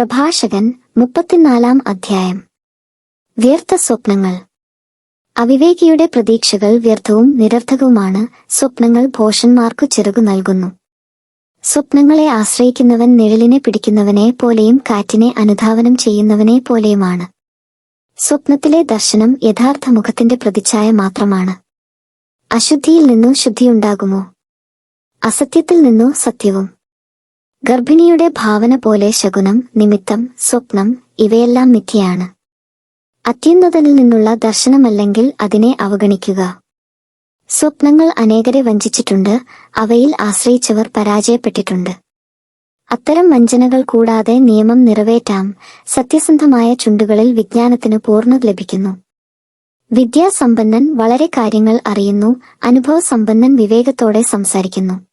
പ്രഭാഷകൻ 34 അധ്യായം. വ്യർത്ഥ സ്വപ്നങ്ങൾ. അവിവേകിയുടെ പ്രതീക്ഷകൾ വ്യർത്ഥവും നിരർത്ഥകവുമാണ്. സ്വപ്നങ്ങൾ ഭോഷന്മാർക്കു ചിറകു നൽകുന്നു. സ്വപ്നങ്ങളെ ആശ്രയിക്കുന്നവൻ നിഴലിനെ പിടിക്കുന്നവനെ പോലെയും കാറ്റിനെ അനുധാവനം ചെയ്യുന്നവനെ പോലെയുമാണ്. സ്വപ്നത്തിലെ ദർശനം യഥാർത്ഥ മുഖത്തിന്റെ പ്രതിച്ഛായ മാത്രമാണ്. അശുദ്ധിയിൽ നിന്നു ശുദ്ധിയുണ്ടാകുമോ? അസത്യത്തിൽ നിന്നു സത്യവും. ഗർഭിണിയുടെ ഭാവന പോലെ ശകുനം, നിമിത്തം, സ്വപ്നം ഇവയെല്ലാം മിഥ്യയാണ്. അത്യുന്നതനിൽ നിന്നുള്ള ദർശനമല്ലെങ്കിൽ അതിനെ അവഗണിക്കുക. സ്വപ്നങ്ങൾ അനേകരെ വഞ്ചിച്ചിട്ടുണ്ട്, അവയിൽ ആശ്രയിച്ചവർ പരാജയപ്പെട്ടിട്ടുണ്ട്. അത്തരം വഞ്ചനകൾ കൂടാതെ നിയമം നിറവേറ്റാം. സത്യസന്ധമായ ചുണ്ടുകളിൽ വിജ്ഞാനത്തിന് പൂർണ്ണത ലഭിക്കുന്നു. വിദ്യാസമ്പന്നൻ വളരെ കാര്യങ്ങൾ അറിയുന്നു, അനുഭവസമ്പന്നൻ വിവേകത്തോടെ സംസാരിക്കുന്നു.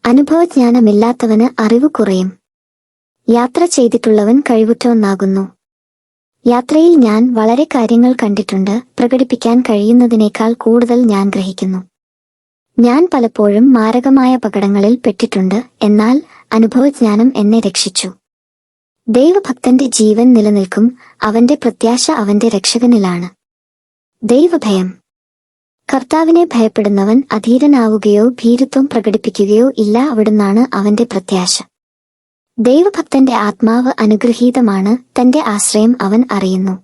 അനുഭവജ്ഞാനമില്ലാത്തവന് അറിവ് കുറയും. യാത്ര ചെയ്തിട്ടുള്ളവൻ കഴിവുറ്റവനാകുന്നു. യാത്രയിൽ ഞാൻ വളരെ കാര്യങ്ങൾ കണ്ടിട്ടുണ്ട്, പ്രകടിപ്പിക്കാൻ കഴിയുന്നതിനേക്കാൾ കൂടുതൽ ഞാൻ ഗ്രഹിക്കുന്നു. ഞാൻ പലപ്പോഴും മാരകമായ അപകടങ്ങളിൽ പെട്ടിട്ടുണ്ട്, എന്നാൽ അനുഭവജ്ഞാനം എന്നെ രക്ഷിച്ചു. ദൈവഭക്തന്റെ ജീവൻ നിലനിൽക്കും, അവന്റെ പ്രത്യാശ അവന്റെ രക്ഷകനിലാണ്. ദൈവഭയം. കർത്താവിനെ ഭയപ്പെടുന്നവൻ അധീരനാവുകയോ ഭീരുത്വം പ്രകടിപ്പിക്കുകയോ ഇല്ല, അവിടുന്നാണ് അവന്റെ പ്രത്യാശ. ദൈവഭക്തന്റെ ആത്മാവ് അനുഗ്രഹീതമാണ്, തന്റെ ആശ്രയം അവൻ അറിയുന്നു.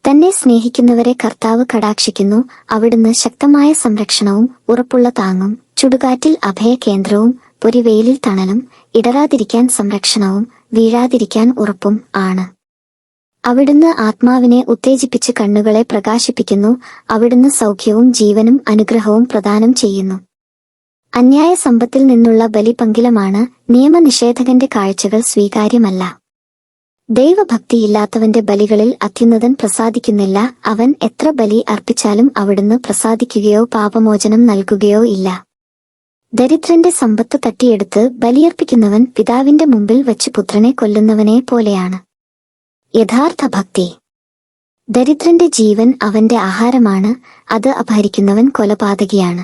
തന്നെ സ്നേഹിക്കുന്നവരെ കർത്താവ് കടാക്ഷിക്കുന്നു, അവിടുന്ന് ശക്തമായ സംരക്ഷണവും ഉറപ്പുള്ള താങ്ങും, ചുടുകാറ്റിൽ അഭയകേന്ദ്രവും പൊരിവെയിലിൽ തണലും, ഇടറാതിരിക്കാൻ സംരക്ഷണവും വീഴാതിരിക്കാൻ ഉറപ്പും ആണ്. അവിടുന്ന് ആത്മാവിനെ ഉത്തേജിപ്പിച്ച് കണ്ണുകളെ പ്രകാശിപ്പിക്കുന്നു, അവിടുന്ന് സൗഖ്യവും ജീവനും അനുഗ്രഹവും പ്രദാനം ചെയ്യുന്നു. അന്യായ സമ്പത്തിൽ നിന്നുള്ള ബലി പങ്കിലമാണ്, നിയമനിഷേധകന്റെ കാഴ്ചകൾ സ്വീകാര്യമല്ല. ദൈവഭക്തിയില്ലാത്തവന്റെ ബലികളിൽ അത്യുന്നതൻ പ്രസാദിക്കുന്നില്ല, അവൻ എത്ര ബലി അർപ്പിച്ചാലും അവിടുന്ന് പ്രസാദിക്കുകയോ പാപമോചനം നൽകുകയോ ഇല്ല. ദരിദ്രന്റെ സമ്പത്ത് തട്ടിയെടുത്ത് ബലിയർപ്പിക്കുന്നവൻ പിതാവിന്റെ മുമ്പിൽ വച്ച് പുത്രനെ കൊല്ലുന്നവനെ പോലെയാണ്. യഥാർത്ഥ ഭക്തി. ദരിദ്രന്റെ ജീവൻ അവന്റെ ആഹാരമാണ്, അത് അപഹരിക്കുന്നവൻ കൊലപാതകിയാണ്.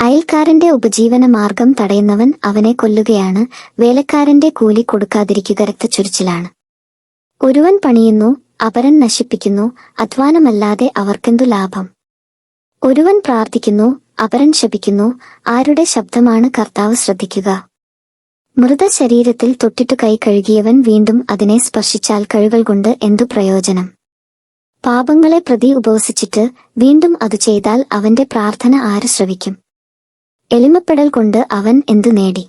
അയൽക്കാരന്റെ ഉപജീവന മാർഗം തടയുന്നവൻ അവനെ കൊല്ലുകയാണ്. വേലക്കാരന്റെ കൂലി കൊടുക്കാതിരിക്കുക രക്തച്ചൊരിച്ചിലാണ്. ഒരുവൻ പണിയുന്നു, അപരൻ നശിപ്പിക്കുന്നു, അധ്വാനമല്ലാതെ അവർക്കെന്തു ലാഭം? ഒരുവൻ പ്രാർത്ഥിക്കുന്നു, അപരൻ ശപിക്കുന്നു, ആരുടെ ശബ്ദമാണ് കർത്താവ് ശ്രദ്ധിക്കുക? മൃതശരീരത്തിൽ തൊട്ടിട്ടു കൈ കഴുകിയവൻ വീണ്ടും അതിനെ സ്പർശിച്ചാൽ കഴുകൽ കൊണ്ട് എന്തു പ്രയോജനം? പാപങ്ങളെ പ്രതി ഉപവസിച്ചിട്ട് വീണ്ടും അത് ചെയ്താൽ അവന്റെ പ്രാർത്ഥന ആര് ശ്രവിക്കും? എളിമപ്പെടൽ കൊണ്ട് അവൻ എന്തു നേടി?